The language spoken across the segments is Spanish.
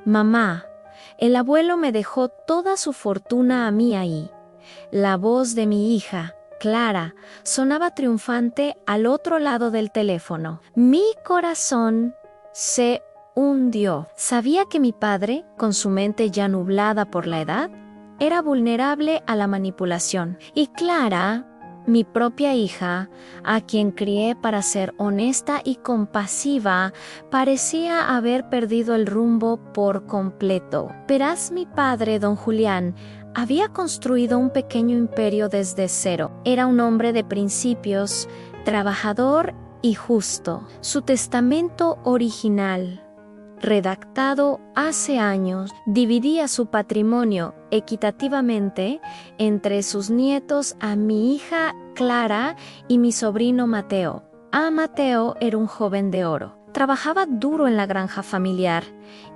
Mamá, el abuelo me dejó toda su fortuna a mí ahí. La voz de mi hija, Clara, sonaba triunfante al otro lado del teléfono. Mi corazón se hundió. Sabía que mi padre, con su mente ya nublada por la edad, era vulnerable a la manipulación. Y Clara, mi propia hija, a quien crié para ser honesta y compasiva, parecía haber perdido el rumbo por completo. Verás, mi padre, don Julián, había construido un pequeño imperio desde cero. Era un hombre de principios, trabajador y justo. Su testamento original, redactado hace años, dividía su patrimonio equitativamente entre sus nietos, a mi hija Clara y mi sobrino Mateo. Mateo era un joven de oro. Trabajaba duro en la granja familiar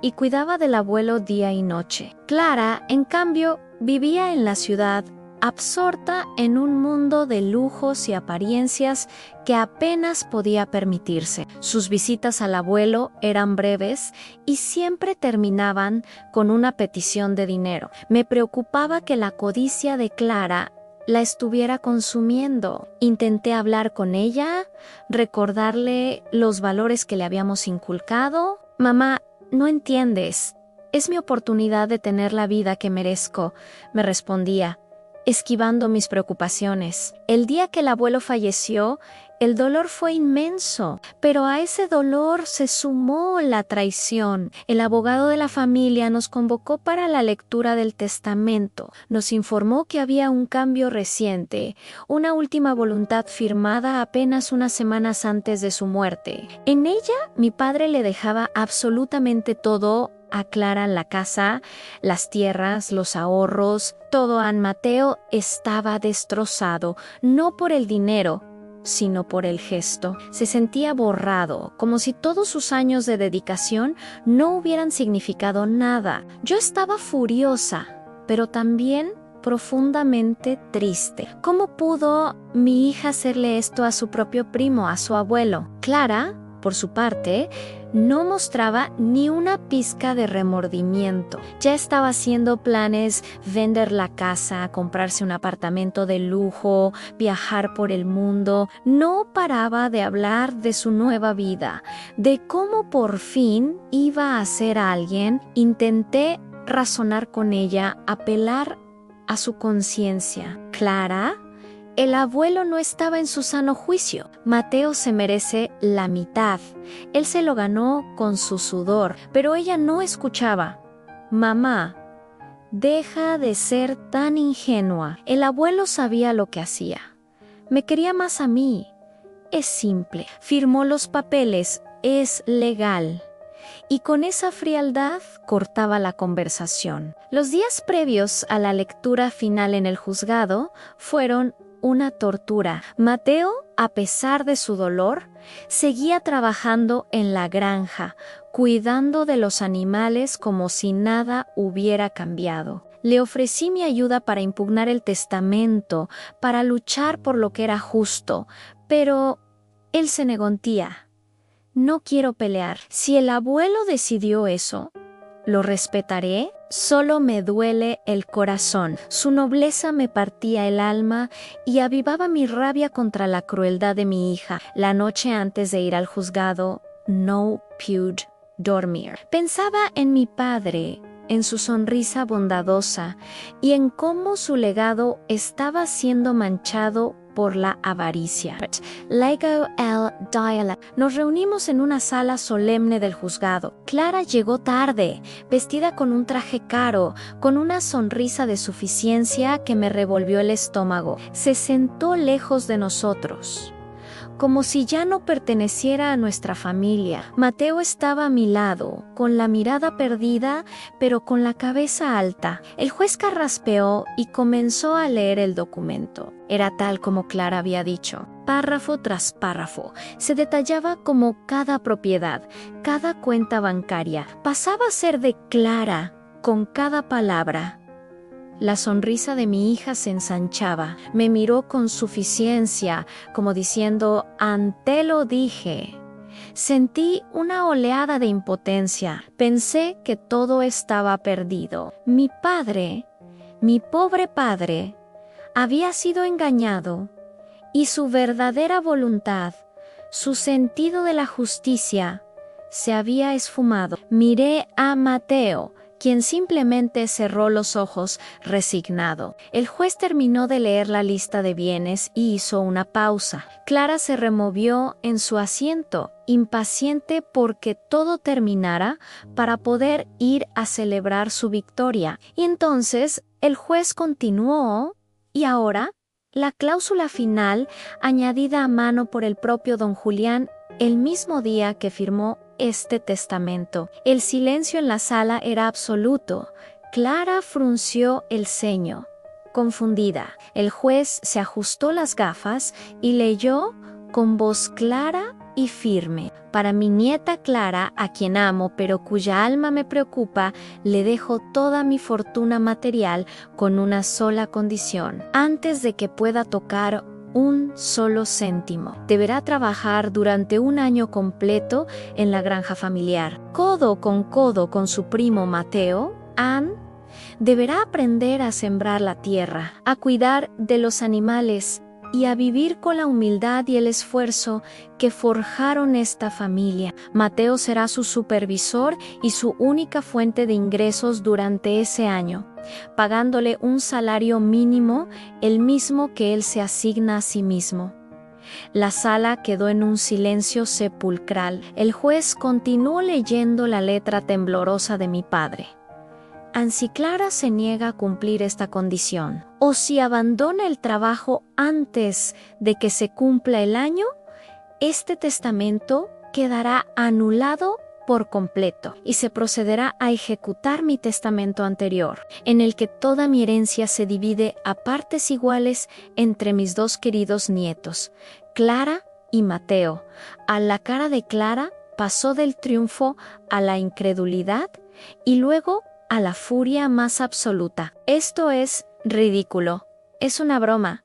y cuidaba del abuelo día y noche. Clara, en cambio, vivía en la ciudad, absorta en un mundo de lujos y apariencias que apenas podía permitirse. Sus visitas al abuelo eran breves y siempre terminaban con una petición de dinero. Me preocupaba que la codicia de Clara la estuviera consumiendo. Intenté hablar con ella, recordarle los valores que le habíamos inculcado. Mamá, no entiendes. Es mi oportunidad de tener la vida que merezco, me respondía, esquivando mis preocupaciones. El día que el abuelo falleció, el dolor fue inmenso, pero a ese dolor se sumó la traición. El abogado de la familia nos convocó para la lectura del testamento. Nos informó que había un cambio reciente, una última voluntad firmada apenas unas semanas antes de su muerte. En ella, mi padre le dejaba absolutamente todo a Clara: la casa, las tierras, los ahorros, todo. A Mateo estaba destrozado, no por el dinero, sino por el gesto. Se sentía borrado, como si todos sus años de dedicación no hubieran significado nada. Yo estaba furiosa, pero también profundamente triste. ¿Cómo pudo mi hija hacerle esto a su propio primo, a su abuelo? Clara, por su parte, no mostraba ni una pizca de remordimiento. Ya estaba haciendo planes: vender la casa, comprarse un apartamento de lujo, viajar por el mundo. No paraba de hablar de su nueva vida, de cómo por fin iba a ser alguien. Intenté razonar con ella, apelar a su conciencia. Clara, el abuelo no estaba en su sano juicio. Mateo se merece la mitad. Él se lo ganó con su sudor, pero ella no escuchaba. Mamá, deja de ser tan ingenua. El abuelo sabía lo que hacía. Me quería más a mí. Es simple. Firmó los papeles. Es legal. Y con esa frialdad cortaba la conversación. Los días previos a la lectura final en el juzgado fueron una tortura. Mateo, a pesar de su dolor, seguía trabajando en la granja, cuidando de los animales como si nada hubiera cambiado. Le ofrecí mi ayuda para impugnar el testamento, para luchar por lo que era justo, pero él se negó. Tía, no quiero pelear. Si el abuelo decidió eso, lo respetaré. Solo me duele el corazón. Su nobleza me partía el alma y avivaba mi rabia contra la crueldad de mi hija. La noche antes de ir al juzgado, no pude dormir. Pensaba en mi padre, en su sonrisa bondadosa y en cómo su legado estaba siendo manchado por la avaricia. Lego el diálogo. Nos reunimos en una sala solemne del juzgado. Clara llegó tarde, vestida con un traje caro, con una sonrisa de suficiencia que me revolvió el estómago. Se sentó lejos de nosotros, como si ya no perteneciera a nuestra familia. Mateo estaba a mi lado, con la mirada perdida, pero con la cabeza alta. El juez carraspeó y comenzó a leer el documento. Era tal como Clara había dicho. Párrafo tras párrafo, se detallaba como cada propiedad, cada cuenta bancaria. Pasaba a ser de Clara con cada palabra. La sonrisa de mi hija se ensanchaba. Me miró con suficiencia, como diciendo: «Ante lo dije». Sentí una oleada de impotencia. Pensé que todo estaba perdido. Mi padre, mi pobre padre, había sido engañado y su verdadera voluntad, su sentido de la justicia, se había esfumado. Miré a Mateo, quien simplemente cerró los ojos resignado. El juez terminó de leer la lista de bienes y hizo una pausa. Clara se removió en su asiento, impaciente porque todo terminara para poder ir a celebrar su victoria. Y entonces el juez continuó, y ahora la cláusula final, añadida a mano por el propio don Julián el mismo día que firmó este testamento. El silencio en la sala era absoluto. Clara frunció el ceño, confundida. El juez se ajustó las gafas y leyó con voz clara y firme. Para mi nieta Clara, a quien amo pero cuya alma me preocupa, le dejo toda mi fortuna material con una sola condición: antes de que pueda tocar un solo céntimo, deberá trabajar durante un año completo en la granja familiar. Codo con su primo Mateo, Ann deberá aprender a sembrar la tierra, a cuidar de los animales y a vivir con la humildad y el esfuerzo que forjaron esta familia. Mateo será su supervisor y su única fuente de ingresos durante ese año, pagándole un salario mínimo, el mismo que él se asigna a sí mismo. La sala quedó en un silencio sepulcral. El juez continuó leyendo la letra temblorosa de mi padre. Si Clara se niega a cumplir esta condición, o si abandona el trabajo antes de que se cumpla el año, este testamento quedará anulado por completo y se procederá a ejecutar mi testamento anterior, en el que toda mi herencia se divide a partes iguales entre mis dos queridos nietos, Clara y Mateo. A la cara de Clara pasó del triunfo a la incredulidad y luego a la furia más absoluta. Esto es ridículo. Es una broma,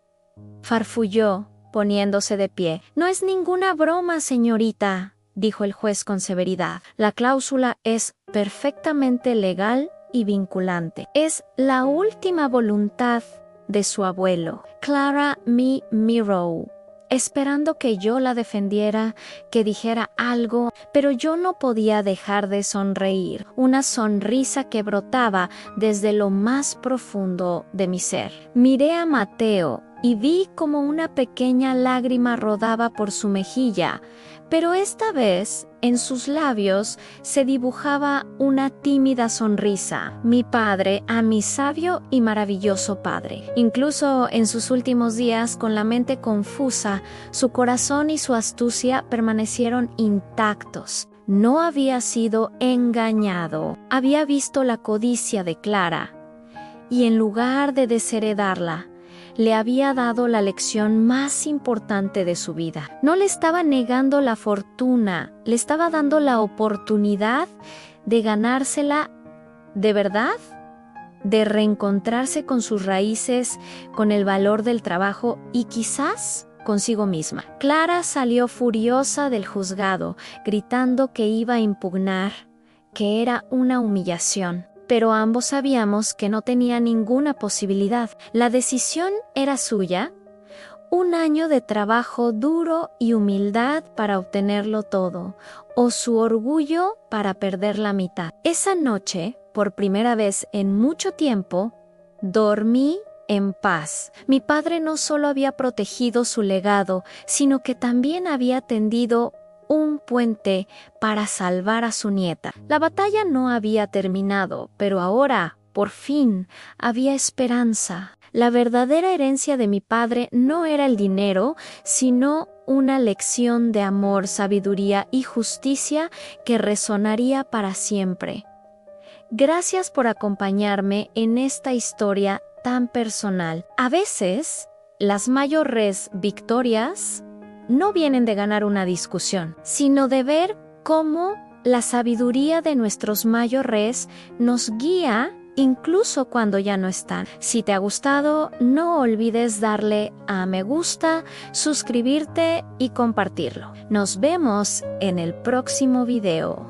farfulló, poniéndose de pie. No es ninguna broma, señorita, dijo el juez con severidad. La cláusula es perfectamente legal y vinculante. Es la última voluntad de su abuelo, Clara Me Miro, esperando que yo la defendiera, que dijera algo, pero yo no podía dejar de sonreír, una sonrisa que brotaba desde lo más profundo de mi ser. Miré a Mateo y vi como una pequeña lágrima rodaba por su mejilla, pero esta vez en sus labios se dibujaba una tímida sonrisa. Mi padre, a mi sabio y maravilloso padre. Incluso en sus últimos días, con la mente confusa, su corazón y su astucia permanecieron intactos. No había sido engañado. Había visto la codicia de Clara y en lugar de desheredarla, le había dado la lección más importante de su vida. No le estaba negando la fortuna, le estaba dando la oportunidad de ganársela de verdad, de reencontrarse con sus raíces, con el valor del trabajo y quizás consigo misma. Clara salió furiosa del juzgado, gritando que iba a impugnar, que era una humillación. Pero ambos sabíamos que no tenía ninguna posibilidad. La decisión era suya. Un año de trabajo duro y humildad para obtenerlo todo, o su orgullo para perder la mitad. Esa noche, por primera vez en mucho tiempo, dormí en paz. Mi padre no solo había protegido su legado, sino que también había tendido un puente para salvar a su nieta. La batalla no había terminado, pero ahora, por fin, había esperanza. La verdadera herencia de mi padre no era el dinero, sino una lección de amor, sabiduría y justicia que resonaría para siempre. Gracias por acompañarme en esta historia tan personal. A veces, las mayores victorias no vienen de ganar una discusión, sino de ver cómo la sabiduría de nuestros mayores nos guía incluso cuando ya no están. Si te ha gustado, no olvides darle a me gusta, suscribirte y compartirlo. Nos vemos en el próximo video.